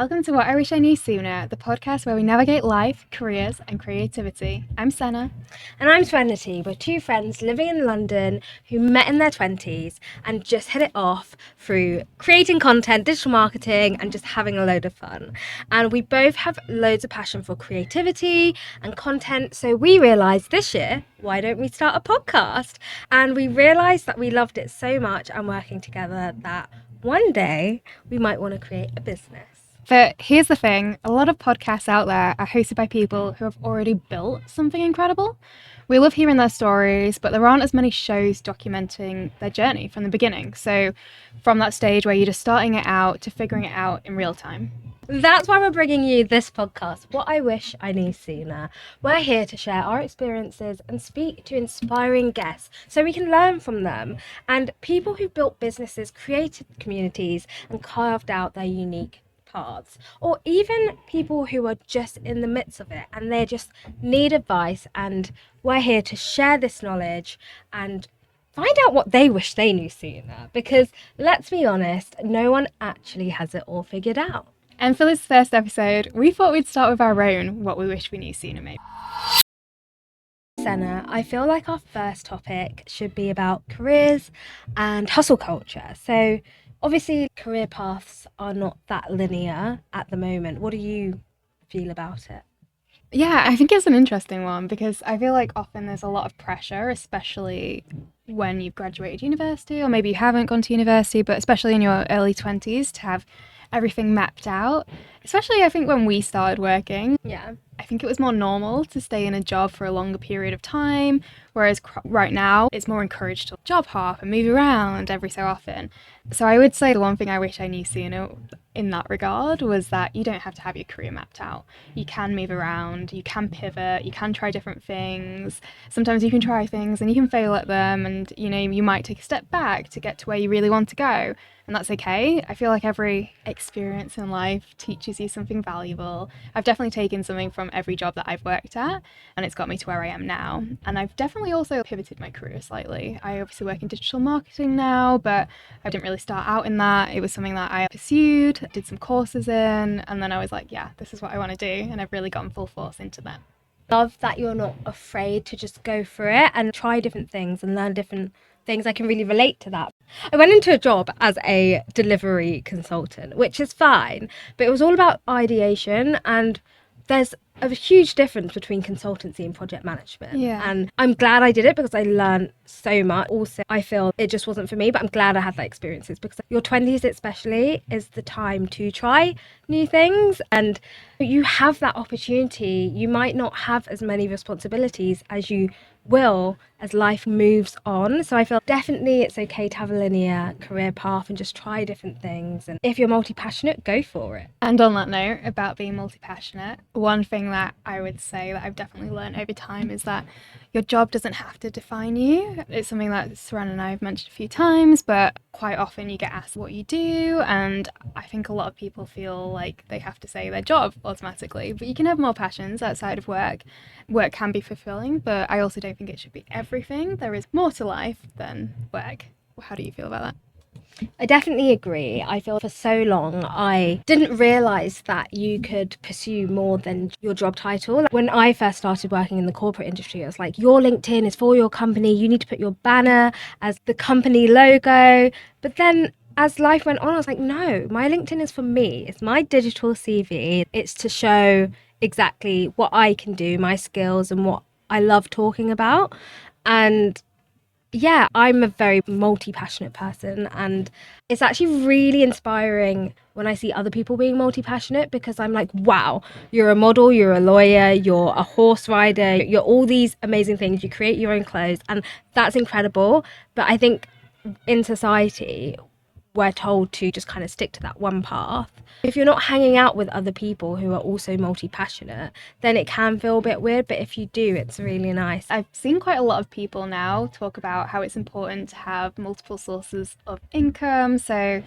Welcome to What I Wish I Knew Sooner, the podcast where we navigate life, careers, and creativity. I'm Senna. And I'm Serenity. We're two friends living in London who met in their 20s and just hit it off through creating content, digital marketing, and just having a load of fun. And we both have loads of passion for creativity and content. So we realised this year, why don't we start a podcast? And we realised that we loved it so much and working together that one day we might want to create a business. But here's the thing, a lot of podcasts out there are hosted by people who have already built something incredible. We love hearing their stories, but there aren't as many shows documenting their journey from the beginning. So from that stage where you're just starting it out to figuring it out in real time. That's why we're bringing you this podcast, What I Wish I Knew Sooner. We're here to share our experiences and speak to inspiring guests so we can learn from them and people who built businesses, created communities and carved out their unique paths, or even people who are just in the midst of it and they just need advice, and we're here to share this knowledge and find out what they wish they knew sooner, because let's be honest, no one actually has it all figured out. And for this first episode, we thought we'd start with our own What We Wish We Knew Sooner maybe. Senna, I feel like our first topic should be about careers and hustle culture. So obviously career paths are not that linear at the moment. What do you feel about it? Yeah, I think it's an interesting one because I feel like often there's a lot of pressure, especially when you've graduated university, or maybe you haven't gone to university, but especially in your early 20s to have everything mapped out. Especially I think when we started working, I think it was more normal to stay in a job for a longer period of time, whereas right now it's more encouraged to job hop and move around every so often. So I would say the one thing I wish I knew sooner in that regard was that you don't have to have your career mapped out. You can move around, you can pivot, you can try different things. Sometimes you can try things and you can fail at them, and you might take a step back to get to where you really want to go. And that's okay. I feel like every experience in life teaches you something valuable. I've definitely taken something from every job that I've worked at, and it's got me to where I am now. And I've definitely also pivoted my career slightly. I obviously work in digital marketing now, but I didn't really start out in that. It was something that I pursued, did some courses in, and then I was like, yeah, this is what I want to do. And I've really gotten full force into that. Love that you're not afraid to just go for it and try different things and learn different things. I can really relate to that. I went into a job as a delivery consultant, which is fine, but it was all about ideation, and there's a huge difference between consultancy and project management. Yeah. And I'm glad I did it because I learned so much. Also, I feel it just wasn't for me, but I'm glad I had that experiences because your 20s especially is the time to try new things, and you have that opportunity. You might not have as many responsibilities as you will as life moves on. So I feel definitely it's okay to have a linear career path and just try different things. And if you're multi-passionate, go for it. And on that note about being multi-passionate, one thing that I would say that I've definitely learned over time is that your job doesn't have to define you. It's something that Saran and I have mentioned a few times, but quite often you get asked what you do, and I think a lot of people feel like they have to say their job automatically, but you can have more passions outside of work. Work can be fulfilling, but I also don't think it should be everything. There is more to life than work. How do you feel about that? I definitely agree. I feel for so long I didn't realise that you could pursue more than your job title. When I first started working in the corporate industry, it was like, your LinkedIn is for your company, you need to put your banner as the company logo. But then as life went on, I was like, no, my LinkedIn is for me. It's my digital CV. It's to show exactly what I can do, my skills and what I love talking about. And yeah, I'm a very multi-passionate person, and it's actually really inspiring when I see other people being multi-passionate, because I'm like, wow, you're a model, you're a lawyer, you're a horse rider, you're all these amazing things, you create your own clothes, and that's incredible. But I think in society, we're told to just kind of stick to that one path. If you're not hanging out with other people who are also multi-passionate, then it can feel a bit weird, but if you do, it's really nice. I've seen quite a lot of people now talk about how it's important to have multiple sources of income. So,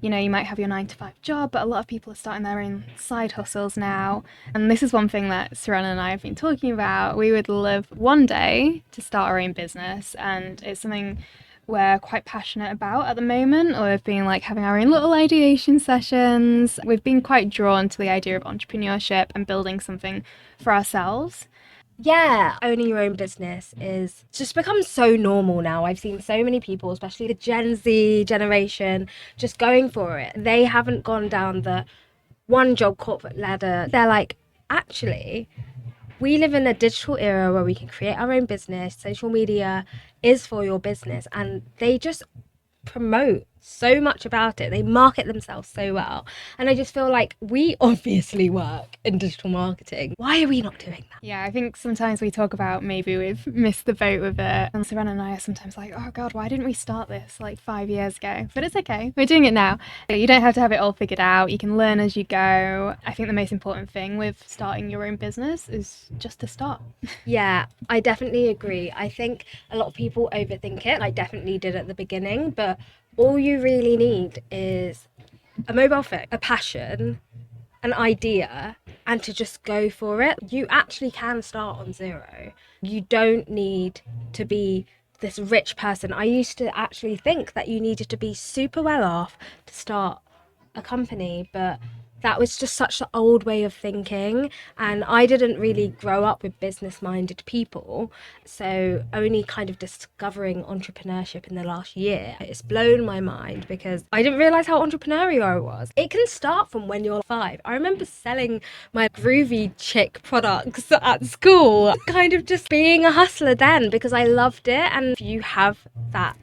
you might have your 9-to-5 job, but a lot of people are starting their own side hustles now. And this is one thing that Serena and I have been talking about. We would love one day to start our own business, and it's something we're quite passionate about at the moment, or we've been like having our own little ideation sessions. We've been quite drawn to the idea of entrepreneurship and building something for ourselves. Yeah, owning your own business is just become so normal now. I've seen so many people, especially the Gen Z generation, just going for it. They haven't gone down the one job corporate ladder. They're like, actually, we live in a digital era where we can create our own business. Social media is for your business, and they just promote so much about it. They market themselves so well. And I just feel like we obviously work in digital marketing. Why are we not doing that? Yeah, I think sometimes we talk about maybe we've missed the boat with it. And Savannah and I are sometimes like, oh God, why didn't we start this like 5 years ago? But it's okay. We're doing it now. You don't have to have it all figured out. You can learn as you go. I think the most important thing with starting your own business is just to start. Yeah, I definitely agree. I think a lot of people overthink it. I definitely did at the beginning, but all you really need is a mobile phone, a passion, an idea, and to just go for it. You actually can start on zero. You don't need to be this rich person. I used to actually think that you needed to be super well off to start a company, but that was just such an old way of thinking, and I didn't really grow up with business minded people, so only kind of discovering entrepreneurship in the last year, it's blown my mind because I didn't realize how entrepreneurial I was. It can start from when you're 5. I remember selling my groovy chick products at school, kind of just being a hustler then because I loved it. And if you have that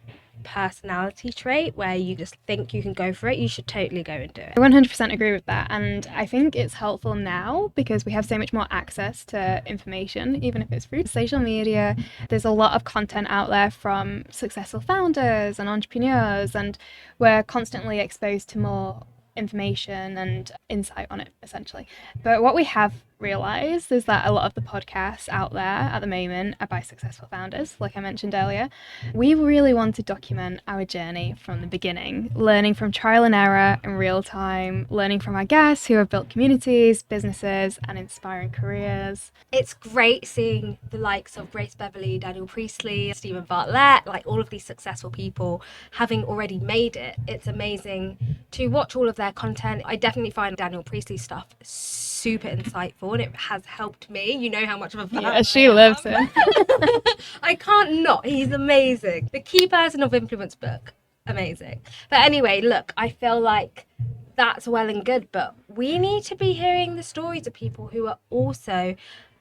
personality trait where you just think you can go for it, you should totally go and do it. I 100% agree with that. And I think it's helpful now because we have so much more access to information, even if it's through social media. There's a lot of content out there from successful founders and entrepreneurs, and we're constantly exposed to more information and insight on it, essentially. But what we have realized is that a lot of the podcasts out there at the moment are by successful founders, like I mentioned earlier. We really want to document our journey from the beginning, learning from trial and error in real time, learning from our guests who have built communities, businesses, and inspiring careers. It's great seeing the likes of Grace Beverly, Daniel Priestley, Stephen Bartlett, like all of these successful people having already made it. It's amazing to watch all of their content. I definitely find Daniel Priestley's stuff super insightful, and it has helped me. You know how much of a fan Yeah, she loves him. I can't not. He's amazing. The Key Person of Influence book, amazing. But anyway, look, I feel like that's well and good, but we need to be hearing the stories of people who are also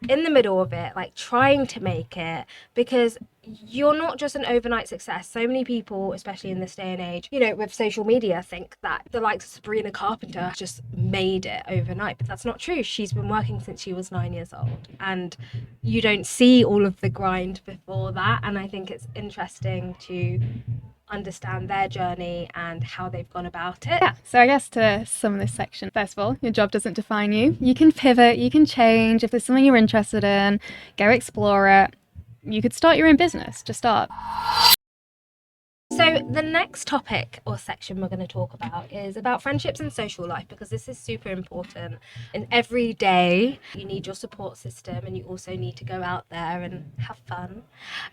in the middle of it, like trying to make it, because you're not just an overnight success. So many people, especially in this day and age, you know, with social media, think that the likes of Sabrina Carpenter just made it overnight, but that's not true. She's been working since she was 9 years old, and you don't see all of the grind before that. And I think it's interesting to understand their journey and how they've gone about it. Yeah, so I guess to sum this section, first of all, your job doesn't define you. You can pivot, you can change. If there's something you're interested in, go explore it. You could start your own business, just start. So the next topic or section we're going to talk about is about friendships and social life, because this is super important. And every day you need your support system, and you also need to go out there and have fun.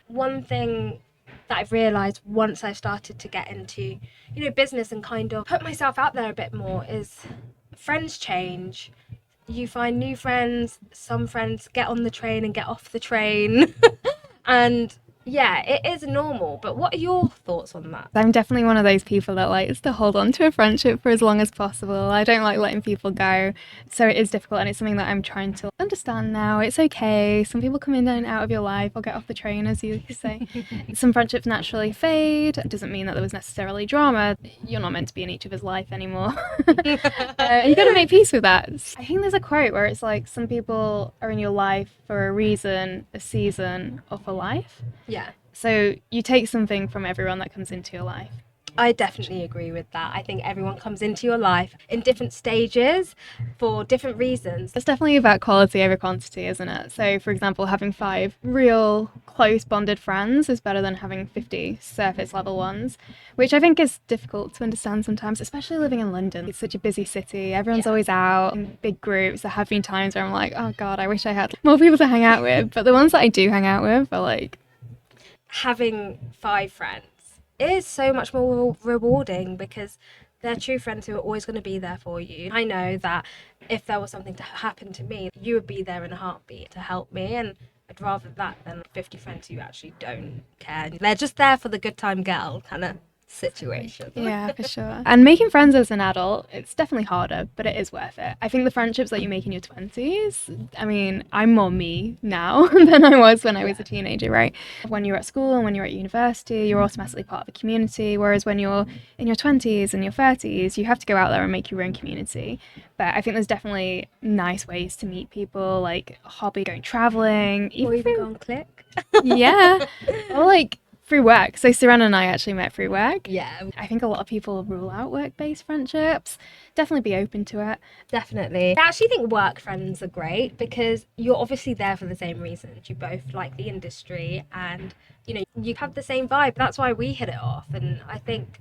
One thing that I've realized once I've started to get into, you know, business and kind of put myself out there a bit more is friends change. You find new friends, some friends get on the train and get off the train. And yeah, it is normal, but what are your thoughts on that? I'm definitely one of those people that likes to hold on to a friendship for as long as possible. I don't like letting people go. So it is difficult, and it's something that I'm trying to understand now. It's okay. Some people come in and out of your life or get off the train, as you say. Some friendships naturally fade. It doesn't mean that there was necessarily drama. You're not meant to be in each other's life anymore. You got to make peace with that. I think there's a quote where it's like, some people are in your life for a reason, a season, or for life. Yeah, So you take something from everyone that comes into your life. I definitely agree with that. I think everyone comes into your life in different stages for different reasons. It's definitely about quality over quantity, isn't it? So, for example, having 5 real close bonded friends is better than having 50 surface level ones, which I think is difficult to understand sometimes, especially living in London. It's such a busy city. Everyone's always out in big groups. There have been times where I'm like, oh God, I wish I had more people to hang out with. But the ones that I do hang out with are like, Having 5 friends is so much more rewarding because they're true friends who are always going to be there for you. I know that if there was something to happen to me, you would be there in a heartbeat to help me, and I'd rather that than 50 friends who actually don't care. They're just there for the good time girl kind of situation. Yeah, for sure. And making friends as an adult, it's definitely harder, but it is worth it. I think the friendships that you make in your 20s, I mean, I'm more me now than I was when I was a teenager, right? When you're at school and when you're at university, you're automatically part of a community, whereas when you're in your 20s and your 30s, you have to go out there and make your own community. But I think there's definitely nice ways to meet people, like hobby, going traveling, Or even go on Click. yeah, or like through work. So Serena and I actually met through work. Yeah, I think a lot of people rule out work-based friendships. Definitely be open to it. definitely. I actually think work friends are great because you're obviously there for the same reasons. You both like the industry and you have the same vibe. That's why we hit it off. And I think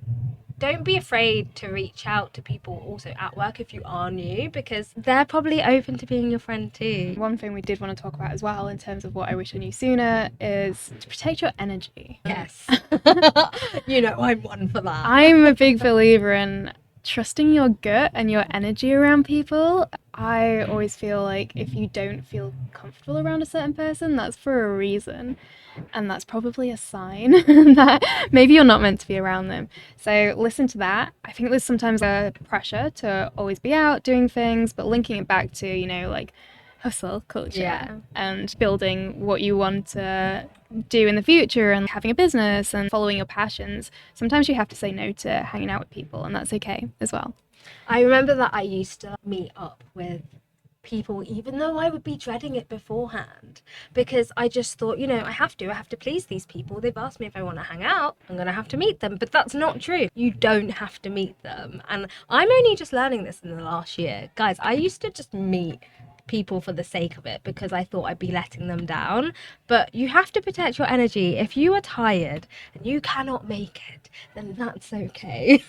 don't be afraid to reach out to people also at work if you are new because they're probably open to being your friend too. One thing we did want to talk about as well in terms of what I wish I knew sooner is to protect your energy. Yes. I'm one for that. I'm a big believer in trusting your gut and your energy around people. I always feel like if you don't feel comfortable around a certain person, that's for a reason. And that's probably a sign that maybe you're not meant to be around them. So listen to that. I think there's sometimes a pressure to always be out doing things, but linking it back to, like hustle culture Yeah. and building what you want to do in the future and having a business and following your passions. Sometimes you have to say no to hanging out with people, and that's okay as well. I remember that I used to meet up with people even though I would be dreading it beforehand because I just thought, I have to please these people. They've asked me if I want to hang out, I'm going to have to meet them. But that's not true. You don't have to meet them. And I'm only just learning this in the last year. Guys, I used to just meet people for the sake of it because I thought I'd be letting them down. But you have to protect your energy. If you are tired and you cannot make it, then that's okay.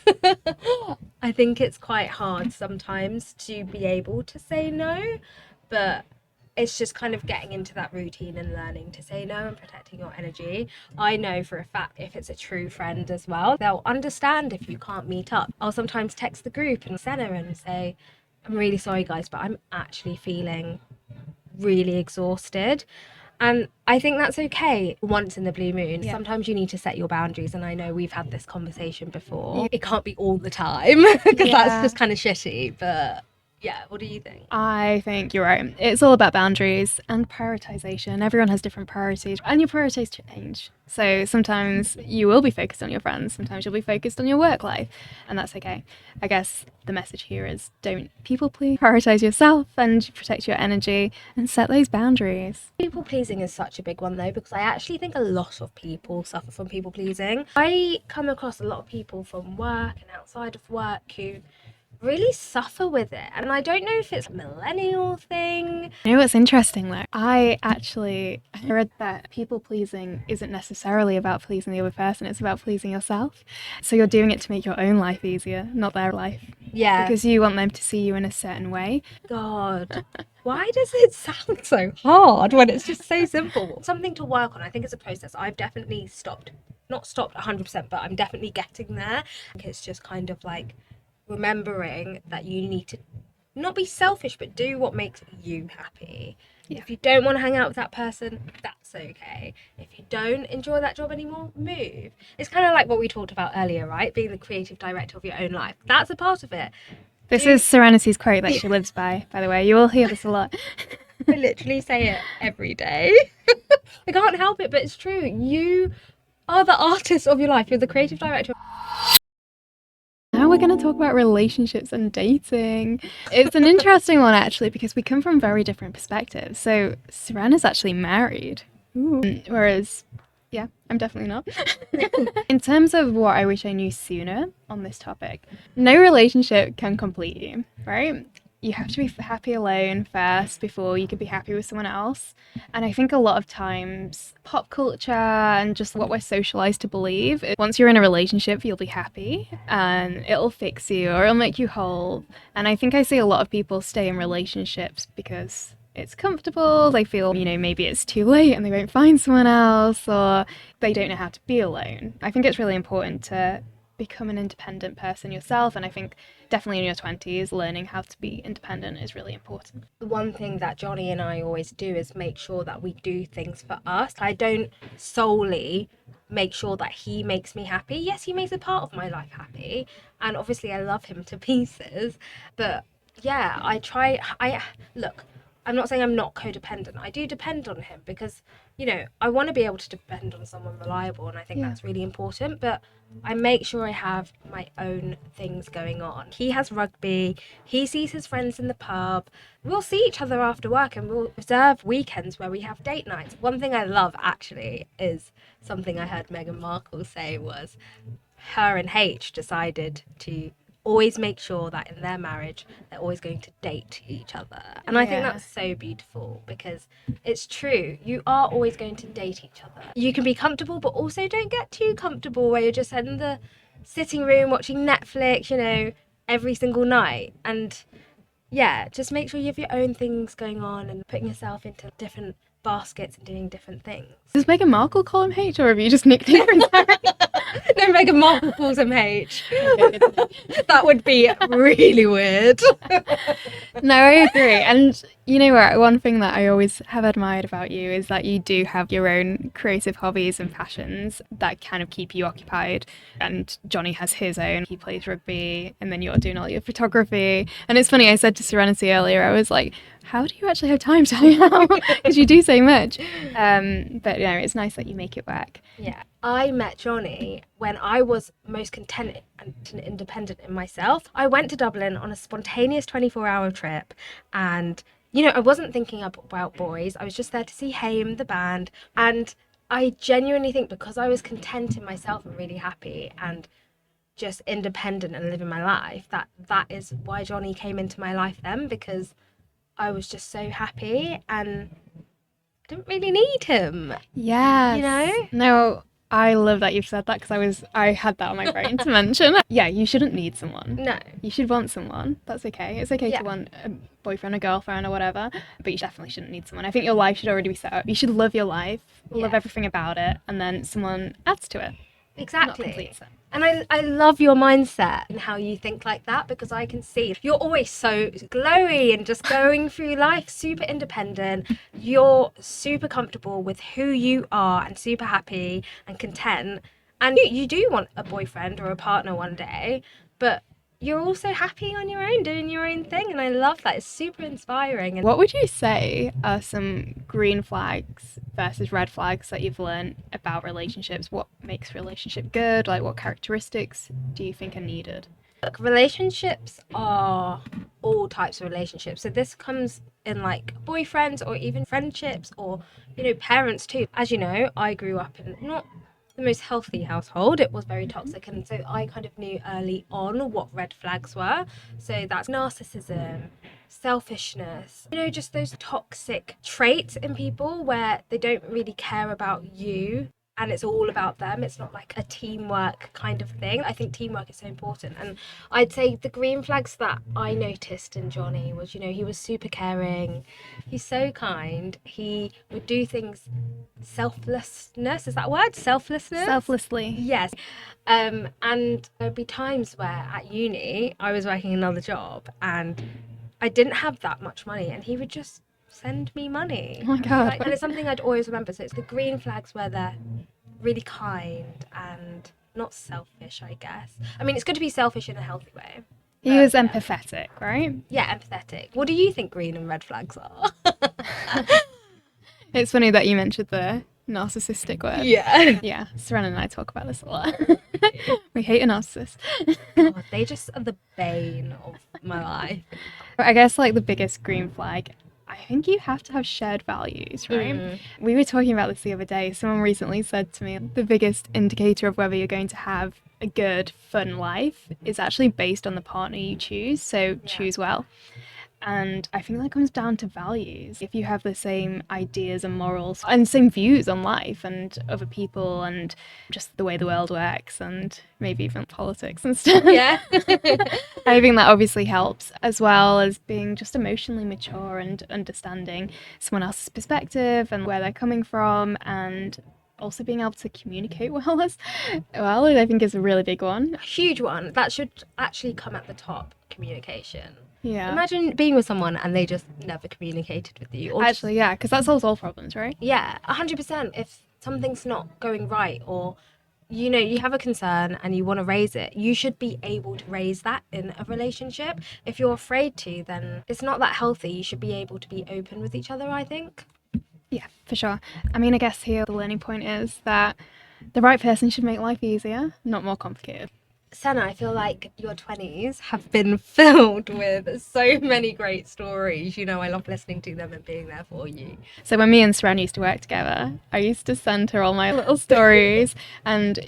I think it's quite hard sometimes to be able to say no, but it's just kind of getting into that routine and learning to say no and protecting your energy. I know for a fact if it's a true friend as well, they'll understand if you can't meet up. I'll sometimes text the group and Senna and say, I'm really sorry, guys, but I'm actually feeling really exhausted. And I think that's okay once in the blue moon. Yeah. Sometimes you need to set your boundaries. And I know we've had this conversation before. It can't be all the time because that's just kind of shitty. But yeah, what do you think? I think you're right. It's all about boundaries and prioritization. Everyone has different priorities, and your priorities change. So sometimes you will be focused on your friends, sometimes you'll be focused on your work life, and that's okay. I guess the message here is don't people please, prioritize yourself and protect your energy and set those boundaries. People pleasing is such a big one though, because I actually think a lot of people suffer from people pleasing. I come across a lot of people from work and outside of work who really suffer with it, and I don't know if it's a millennial thing. You know what's interesting though? I read that people pleasing isn't necessarily about pleasing the other person, it's about pleasing yourself. So you're doing it to make your own life easier, not their life. Yeah, Because you want them to see you in a certain way. God, why does it sound so hard when it's just so simple? Something to work on. I think it's a process. I've definitely not stopped 100%, but I'm definitely getting there. It's just kind of like remembering that you need to not be selfish, but do what makes you happy. Yeah. If you don't want to hang out with that person, that's okay. If you don't enjoy that job anymore, move. It's kind of like what we talked about earlier, right? Being the creative director of your own life. That's a part of it. This is Serenity's quote that she lives by the way. You will hear this a lot. I literally say it every day. I can't help it, but it's true. You are the artist of your life. You're the creative director. Now we're going to talk about relationships and dating. It's an interesting one actually because we come from very different perspectives. So Serena's actually married, whereas yeah, I'm definitely not. In terms of what I wish I knew sooner on this topic, no relationship can complete you, right? You have to be happy alone first before you can be happy with someone else. And I think a lot of times pop culture and just what we're socialized to believe, once you're in a relationship, you'll be happy and it'll fix you or it'll make you whole. And I think I see a lot of people stay in relationships because it's comfortable, they feel, maybe it's too late and they won't find someone else, or they don't know how to be alone. I think it's really important to become an independent person yourself, and I think definitely in your 20s, learning how to be independent is really important. The one thing that Johnny and I always do is make sure that we do things for us. I don't solely make sure that he makes me happy. Yes, he makes a part of my life happy, and obviously I love him to pieces, but yeah, I look, I'm not saying I'm not codependent. I do depend on him because, I want to be able to depend on someone reliable, and I think that's really important, but I make sure I have my own things going on. He has rugby, he sees his friends in the pub. We'll see each other after work and we'll reserve weekends where we have date nights. One thing I love actually is something I heard Meghan Markle say was her and H decided to always make sure that in their marriage they're always going to date each other. And I think that's so beautiful because it's true. You are always going to date each other. You can be comfortable, but also don't get too comfortable where you're just in the sitting room watching Netflix, every single night. And yeah, just make sure you have your own things going on and putting yourself into different baskets and doing different things. Does Meghan Markle call him H, or have you just nicked him? No, Meghan Markle calls him H. That would be really weird. No, I agree. And you know what? One thing that I always have admired about you is that you do have your own creative hobbies and passions that kind of keep you occupied. And Johnny has his own. He plays rugby, and then you're doing all your photography. And it's funny, I said to Serenity earlier, I was like, how do you actually have time to hang out? Because you do so much. But it's nice that you make it work. Yeah. I met Johnny when I was most content and independent in myself. I went to Dublin on a spontaneous 24-hour trip, and I wasn't thinking about boys. I was just there to see Haim, the band, and I genuinely think because I was content in myself and really happy and just independent and living my life, that is why Johnny came into my life then, because I was just so happy and I didn't really need him. Yes. No, I love that you've said that because I had that on my brain to mention. Yeah, you shouldn't need someone. No. You should want someone. That's okay. It's okay to want a boyfriend, a girlfriend, or whatever, but you definitely shouldn't need someone. I think your life should already be set up. You should love your life, love everything about it, and then someone adds to it. Exactly. Not completes it. And I love your mindset and how you think like that, because I can see you're always so glowy and just going through life super independent. You're super comfortable with who you are and super happy and content. And you do want a boyfriend or a partner one day, but you're also happy on your own, doing your own thing. And I love that. It's super inspiring. And what would you say are some green flags versus red flags that you've learned about relationships? What makes a relationship good? Like, what characteristics do you think are needed? Look, relationships are all types of relationships. So this comes in like boyfriends or even friendships or, parents too. As you know, I grew up in not the most healthy household. It was very toxic, and so I kind of knew early on what red flags were. So that's narcissism, selfishness, just those toxic traits in people where they don't really care about you and it's all about them. It's not like a teamwork kind of thing. I think teamwork is so important. And I'd say the green flags that I noticed in Johnny was, he was super caring. He's so kind. He would do things selflessness. Is that a word? Selflessness? Selflessly. Yes. And there'd be times where at uni, I was working another job and I didn't have that much money and he would just send me money. Oh my God. And it's something I'd always remember. So it's the green flags where they're really kind and not selfish, I guess. I mean, it's good to be selfish in a healthy way. He was empathetic, right? Yeah, empathetic. What do you think green and red flags are? It's funny that you mentioned the narcissistic word. Yeah. Yeah, Serena and I talk about this a lot. We hate a narcissist. God, they just are the bane of my life. I guess like the biggest green flag, I think you have to have shared values, right? We were talking about this the other day. Someone recently said to me, the biggest indicator of whether you're going to have a good, fun life is actually based on the partner you choose. So choose well. And I think that comes down to values. If you have the same ideas and morals and same views on life and other people and just the way the world works and maybe even politics and stuff. Yeah. I think that obviously helps, as well as being just emotionally mature and understanding someone else's perspective and where they're coming from, and also being able to communicate well as well, I think is a really big one. Huge one. That should actually come at the top, communication. Yeah. Imagine being with someone and they just never communicated with you. Or Actually, yeah, because that solves all problems, right? yeah, 100%. If something's not going right, or you have a concern and you want to raise it, you should be able to raise that in a relationship. If you're afraid to, then it's not that healthy. You should be able to be open with each other, I think. Yeah, for sure. I mean, I guess here the learning point is that the right person should make life easier, not more complicated. Senna, I feel like your 20s have been filled with so many great stories. I love listening to them and being there for you. So when me and Seren used to work together, I used to send her all my little stories. And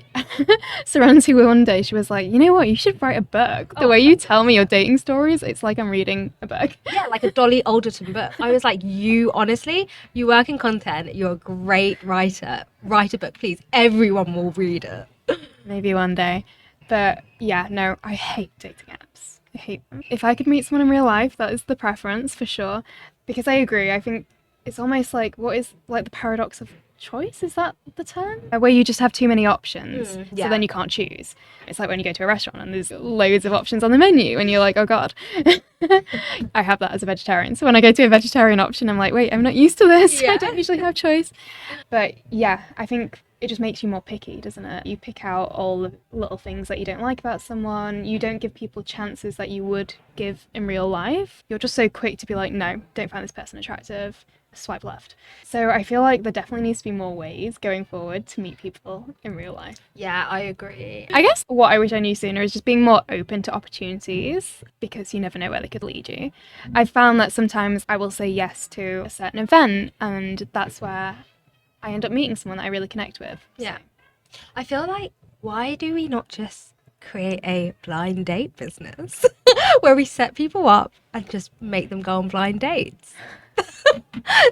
Seren, to one day, she was like, you know what, you should write a book. The way you tell me your dating stories, it's like I'm reading a book. Yeah, like a Dolly Alderton book. I was like, you work in content, you're a great writer. Write a book, please. Everyone will read it. Maybe one day. But yeah, no, I hate dating apps. I hate them. If I could meet someone in real life, that is the preference for sure. Because I agree, I think it's almost like, what is like the paradox of choice? Is that the term? Where you just have too many options, so then you can't choose. It's like when you go to a restaurant and there's loads of options on the menu and you're like, oh God. I have that as a vegetarian. So when I go to a vegetarian option, I'm like, wait, I'm not used to this. Yeah. I don't usually have choice. But yeah, I think it just makes you more picky, doesn't it? You pick out all the little things that you don't like about someone. You don't give people chances that you would give in real life. You're just so quick to be like, no, don't find this person attractive. Swipe left. So I feel like there definitely needs to be more ways going forward to meet people in real life. Yeah, I agree. I guess what I wish I knew sooner is just being more open to opportunities, because you never know where they could lead you. I've found that sometimes I will say yes to a certain event, and that's where I end up meeting someone that I really connect with. Yeah. I feel like, why do we not just create a blind date business where we set people up and just make them go on blind dates?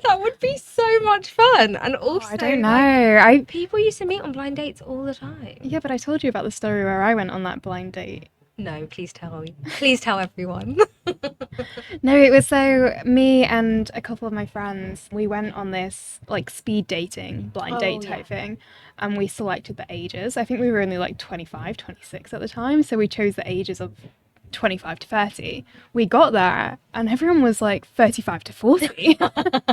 That would be so much fun. And also, I don't know. People used to meet on blind dates all the time. Yeah, but I told you about the story where I went on that blind date. No, please tell me. Please tell everyone. No, it was so me and a couple of my friends, we went on this like speed dating, blind date type thing, and we selected the ages. I think we were only like 25, 26 at the time, so we chose the ages of 25 to 30. We got there and everyone was like 35 to 40.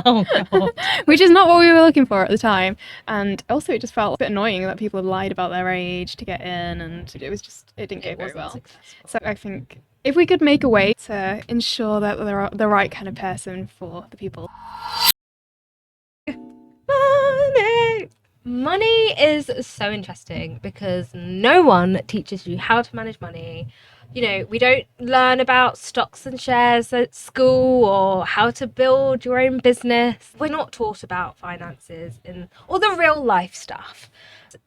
Oh God. Which is not what we were looking for at the time. And also it just felt a bit annoying that people had lied about their age to get in, and it didn't go very well. Successful. So I think if we could make a way to ensure that they're the right kind of person for the people. Money is so interesting because no one teaches you how to manage money. We don't learn about stocks and shares at school or how to build your own business. We're not taught about finances or the real life stuff.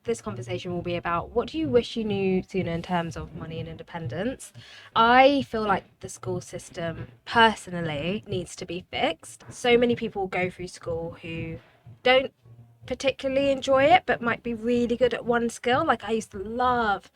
This conversation will be about, what do you wish you knew sooner in terms of money and independence? I feel like the school system personally needs to be fixed. So many people go through school who don't particularly enjoy it but might be really good at one skill. Like, I used to love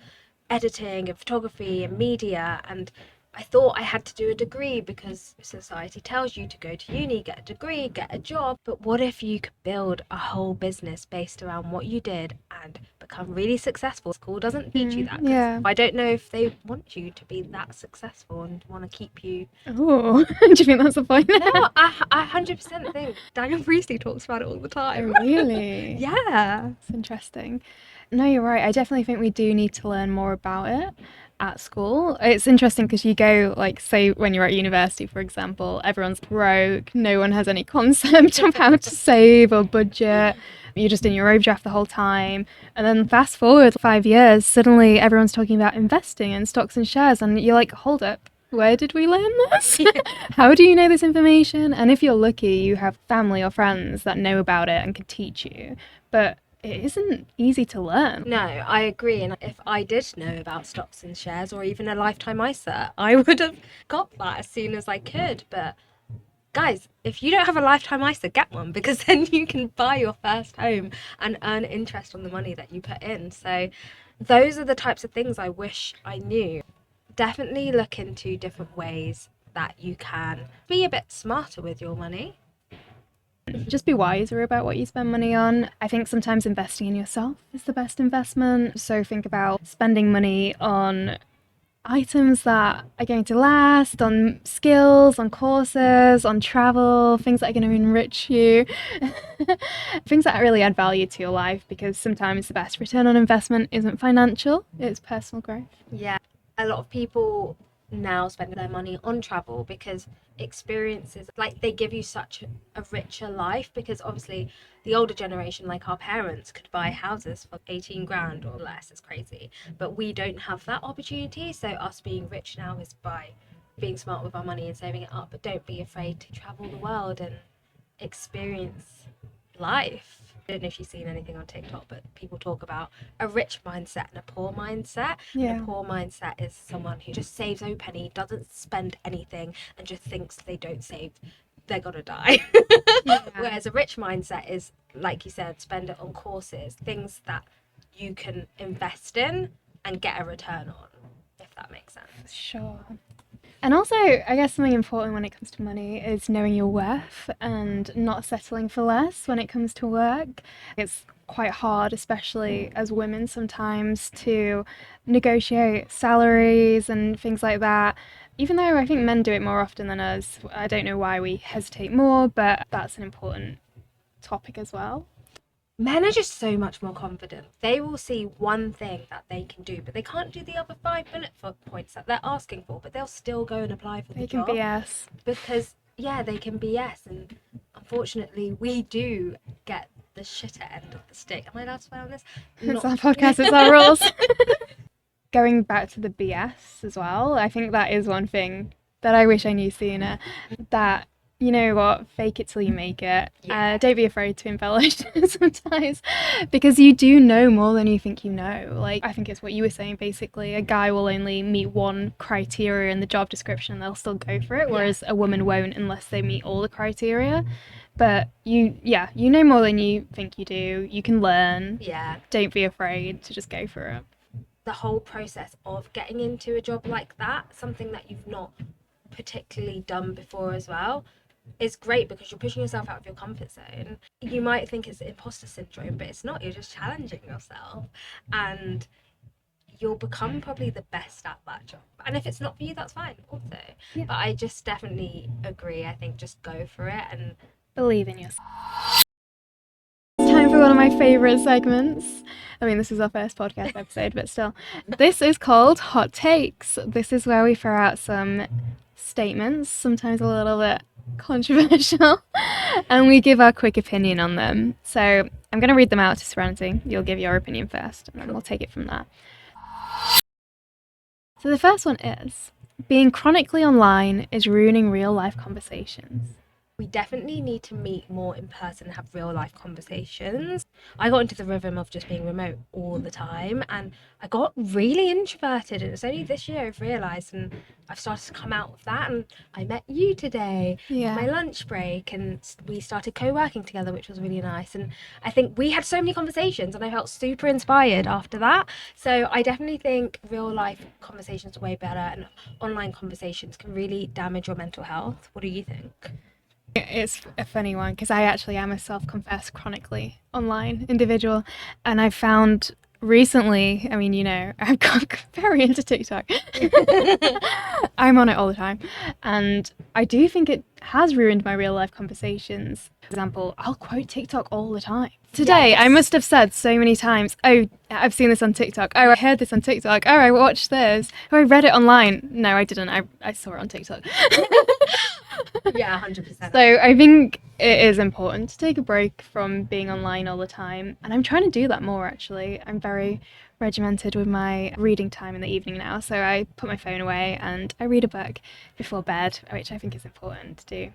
editing and photography and media, and I thought I had to do a degree because society tells you to go to uni, get a degree, get a job. But what if you could build a whole business based around what you did and become really successful? School doesn't teach you that. Yeah. I don't know if they want you to be that successful and want to keep you. Oh, do you think that's the point? No, I 100% think Daniel Priestley talks about it all the time. Oh, really? Yeah. It's interesting. No, you're right. I definitely think we do need to learn more about it at school. It's interesting because you go, like, say when you're at university, for example, everyone's broke, no one has any concept of how to save or budget. You're just in your overdraft the whole time. And then fast forward 5 years, suddenly everyone's talking about investing in stocks and shares, and you're like, hold up. Where did we learn this? How do you know this information? And if you're lucky, you have family or friends that know about it and can teach you. But it isn't easy to learn. No, I agree. And if I did know about stocks and shares or even a lifetime ISA, I would have got that as soon as I could. But guys, if you don't have a lifetime ISA, get one, because then you can buy your first home and earn interest on the money that you put in. So those are the types of things I wish I knew. Definitely look into different ways that you can be a bit smarter with your money. Just be wiser about what you spend money on. I think sometimes investing in yourself is the best investment. So think about spending money on items that are going to last, on skills, on courses, on travel, things that are going to enrich you, things that really add value to your life, because sometimes the best return on investment isn't financial, it's personal growth. Yeah, a lot of people now spend their money on travel because experiences, like, they give you such a richer life, because obviously the older generation, like our parents, could buy houses for 18 grand or less. It's crazy, but we don't have that opportunity. So us being rich now is by being smart with our money and saving it up. But don't be afraid to travel the world and experience life. I don't know if you've seen anything on TikTok, but people talk about a rich mindset and a poor mindset. Yeah. And a poor mindset is someone who just saves every penny, doesn't spend anything, and just thinks they don't save, they're gonna die. Yeah. Whereas a rich mindset is, like you said, spend it on courses, things that you can invest in and get a return on, if that makes sense. Sure. And also, I guess something important when it comes to money is knowing your worth and not settling for less when it comes to work. It's quite hard, especially as women, sometimes to negotiate salaries and things like that. Even though I think men do it more often than us, I don't know why we hesitate more, but that's an important topic as well. Men are just so much more confident. They will see one thing that they can do, but they can't do the other 5 bullet points that they're asking for, but they'll still go and apply for the They can job. BS. Because, yeah, they can BS. And unfortunately, we do get the shitter end of the stick. Am I allowed to swear on this? It's our podcast, it's our rules. Going back to the BS as well, I think that is one thing that I wish I knew sooner. That, you know what, fake it till you make it. Yeah. Don't be afraid to embellish sometimes, because you do know more than you think you know. Like, I think it's what you were saying basically. A guy will only meet one criteria in the job description and they'll still go for it, whereas a woman won't unless they meet all the criteria. But you know more than you think you do. You can learn. Yeah. Don't be afraid to just go for it. The whole process of getting into a job like that, something that you've not particularly done before as well, is great, because you're pushing yourself out of your comfort zone. You might think it's imposter syndrome, but it's not. You're just challenging yourself, and you'll become probably the best at that job. And if it's not for you, that's fine also. Yeah. But I just definitely agree. I think just go for it and believe in yourself. It's time for one of my favourite segments. I mean, this is our first podcast episode, but still. This is called Hot Takes. This is where we throw out some statements, sometimes a little bit controversial, and we give our quick opinion on them. So I'm going to read them out to Serenity. You'll give your opinion first, and then we'll take it from there. So the first one is, being chronically online is ruining real life conversations. we definitely need to meet more in person and have real life conversations. I got into the rhythm of just being remote all the time, and I got really introverted, and it's only this year I've realised, and I've started to come out of that. And I met you today Yeah. my lunch break, and we started co-working together, which was really nice. And I think we had so many conversations and I felt super inspired after that. So I definitely think real life conversations are way better, and online conversations can really damage your mental health. What do you think? It's a funny one because I actually am a self-confessed chronically online individual, and I found recently, I mean, you know, I've got very into TikTok. I'm on it all the time, and I do think it has ruined my real life conversations. For example, I'll quote TikTok all the time. Today, I must have said so many times, oh, I've seen this on TikTok. Oh, I heard this on TikTok. Oh, I watched this. Oh, I read it online. No, I didn't. I saw it on TikTok. Yeah, 100%. So I think it is important to take a break from being online all the time. And I'm trying to do that more, actually. I'm very regimented with my reading time in the evening now. So I put my phone away and I read a book before bed, which I think is important to do.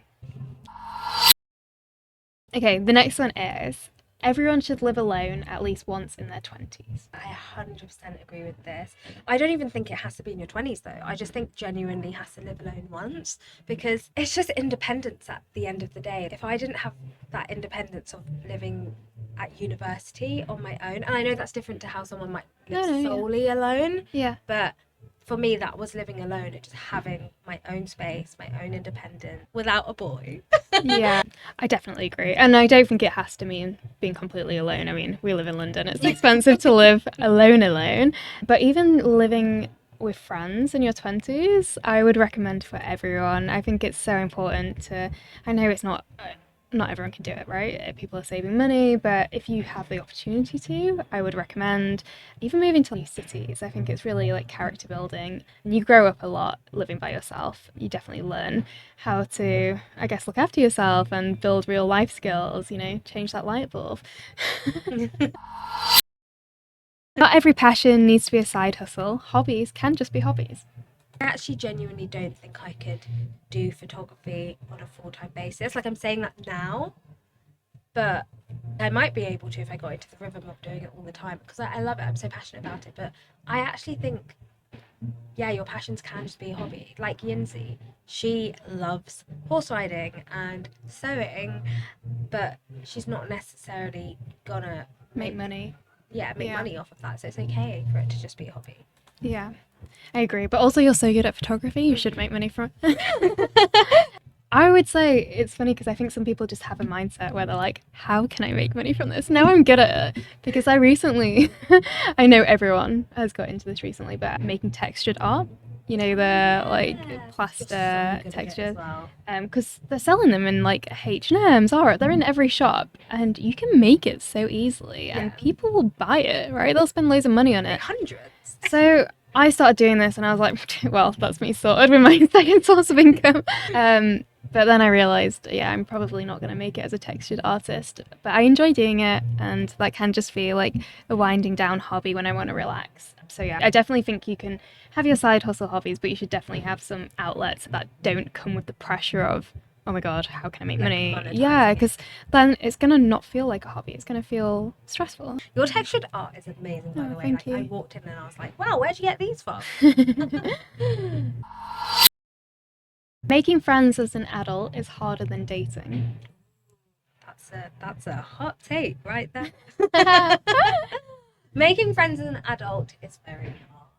Okay, the next one is, everyone should live alone at least once in their 20s. I 100% agree with this. I don't even think it has to be in your 20s though. I just think genuinely has to live alone once, because it's just independence at the end of the day. If I didn't have that independence of living at university on my own, and I know that's different to how someone might live solely alone, Yeah. but for me that was living alone and just having my own space, my own independence without a boy. Yeah, I definitely agree. And I don't think it has to mean being completely alone. I mean, we live in London, it's expensive to live alone. But even living with friends in your 20s, I would recommend for everyone. I think it's so important to, I know it's not everyone can do it, right? People are saving money, but if you have the opportunity to, I would recommend even moving to new cities. I think it's really like character building. And you grow up a lot living by yourself. You definitely learn how to, I guess, look after yourself and build real life skills, change that light bulb. Not every passion needs to be a side hustle. Hobbies can just be hobbies. I actually genuinely don't think I could do photography on a full-time basis. Like, I'm saying that now, but I might be able to if I got into the rhythm of doing it all the time, because I love it. I'm so passionate about it. But I actually think, yeah, your passions can just be a hobby. Like Yinzi, she loves horse riding and sewing, but she's not necessarily gonna Make money. make money off of that. So it's okay for it to just be a hobby. Yeah, I agree. But also, you're so good at photography, you should make money from it. I would say it's funny because I think some people just have a mindset where they're like, how can I make money from this? Now I'm good at it. Because I recently, I know everyone has got into this recently, but making textured art, the like plaster textures, because they're selling them in like H&M, Zara, they're in every shop, and you can make it so easily, and people will buy it, right? They'll spend loads of money on it. Hundreds. So I started doing this and I was like, well, that's me sorted with my second source of income. But then I realized, I'm probably not going to make it as a textured artist. But I enjoy doing it, and that can just feel like a winding down hobby when I want to relax. So yeah, I definitely think you can have your side hustle hobbies, but you should definitely have some outlets that don't come with the pressure of, oh my god, how can I make money? Yeah, because then it's going to not feel like a hobby. It's going to feel stressful. Your textured art is amazing, by the way. Thank you. I walked in and I was like, wow, where'd you get these from? Making friends as an adult is harder than dating. That's a hot take right there. Making friends as an adult is very hard.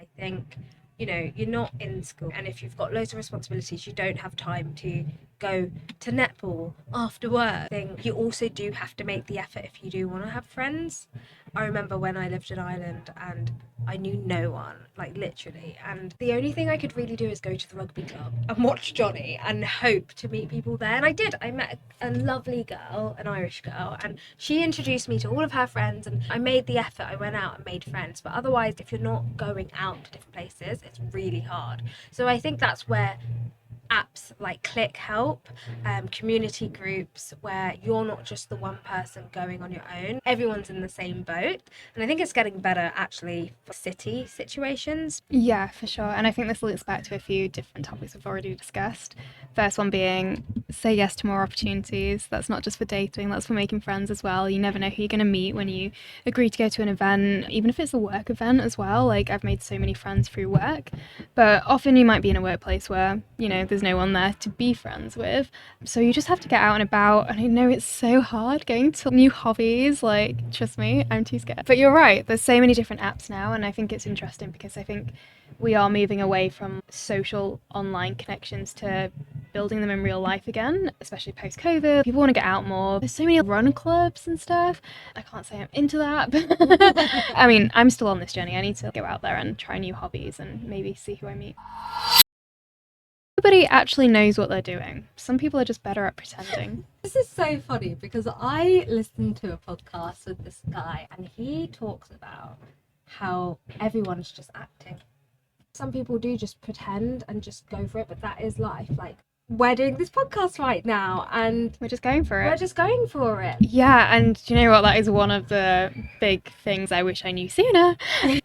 I think, you're not in school, and if you've got loads of responsibilities, you don't have time to go to netball after work. You also do have to make the effort if you do want to have friends. I remember when I lived in Ireland and I knew no one, like literally, and the only thing I could really do is go to the rugby club and watch Johnny and hope to meet people there. And I did. I met a lovely girl, an Irish girl, and she introduced me to all of her friends, and I made the effort. I went out and made friends. But otherwise, if you're not going out to different places, it's really hard. So I think that's where apps like Click help, community groups where you're not just the one person going on your own, everyone's in the same boat. And I think it's getting better actually for city situations. Yeah, for sure. And I think this links back to a few different topics we've already discussed. First one being say yes to more opportunities. That's not just for dating, that's for making friends as well. You never know who you're going to meet when you agree to go to an event, even if it's a work event as well. Like, I've made so many friends through work, but often you might be in a workplace where, there's no one there to be friends with. So you just have to get out and about. And I know it's so hard going to new hobbies. Like, trust me, I'm too scared. But you're right, there's so many different apps now, and I think it's interesting because I think we are moving away from social online connections to building them in real life again, especially post-COVID. People want to get out more. There's so many run clubs and stuff. I can't say I'm into that, but I mean, I'm still on this journey. I need to go out there and try new hobbies and maybe see who I meet. Nobody actually knows what they're doing. Some people are just better at pretending. This is so funny because I listened to a podcast with this guy and he talks about how everyone's just acting. Some people do just pretend and just go for it, but that is life. Like, we're doing this podcast right now and we're just going for it. We're just going for it. Yeah, and do you know what? That is one of the big things I wish I knew sooner,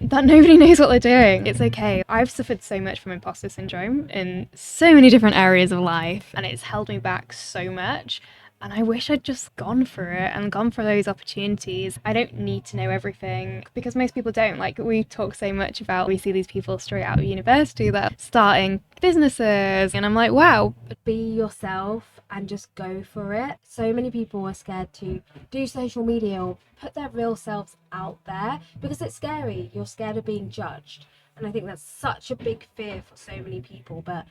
that nobody knows what they're doing. It's okay. I've suffered so much from imposter syndrome in so many different areas of life, and it's held me back so much. And I wish I'd just gone for it and gone for those opportunities. I don't need to know everything because most people don't. Like, we talk so much about, we see these people straight out of university that are starting businesses. And I'm like, wow. Be yourself and just go for it. So many people are scared to do social media or put their real selves out there because it's scary. You're scared of being judged. And I think that's such a big fear for so many people. But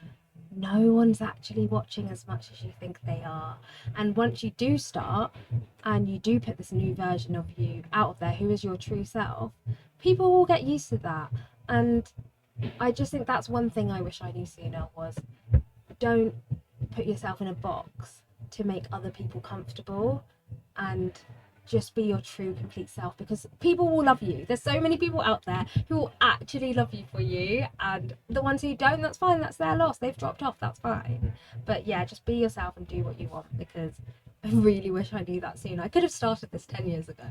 no one's actually watching as much as you think they are. And once you do start and you do put this new version of you out there, who is your true self, people will get used to that. And I just think that's one thing I wish I knew sooner was don't put yourself in a box to make other people comfortable, and just be your true complete self, because people will love you. There's so many people out there who will actually love you for you, and the ones who don't, that's fine, that's their loss, they've dropped off, that's fine. But yeah, just be yourself and do what you want, because I really wish I knew that sooner. I could have started this 10 years ago.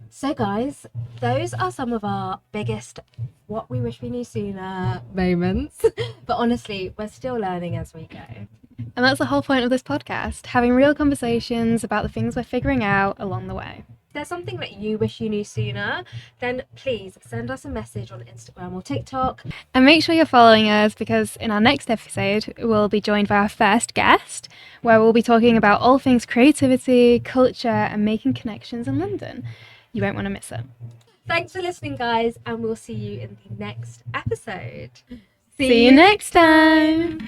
So guys, those are some of our biggest what we wish we knew sooner moments. But honestly, we're still learning as we go. And that's the whole point of this podcast, having real conversations about the things we're figuring out along the way. If there's something that you wish you knew sooner, then please send us a message on Instagram or TikTok. And make sure you're following us because in our next episode, we'll be joined by our first guest, where we'll be talking about all things creativity, culture, and making connections in London. You won't want to miss it. Thanks for listening, guys, and we'll see you in the next episode. See you next time.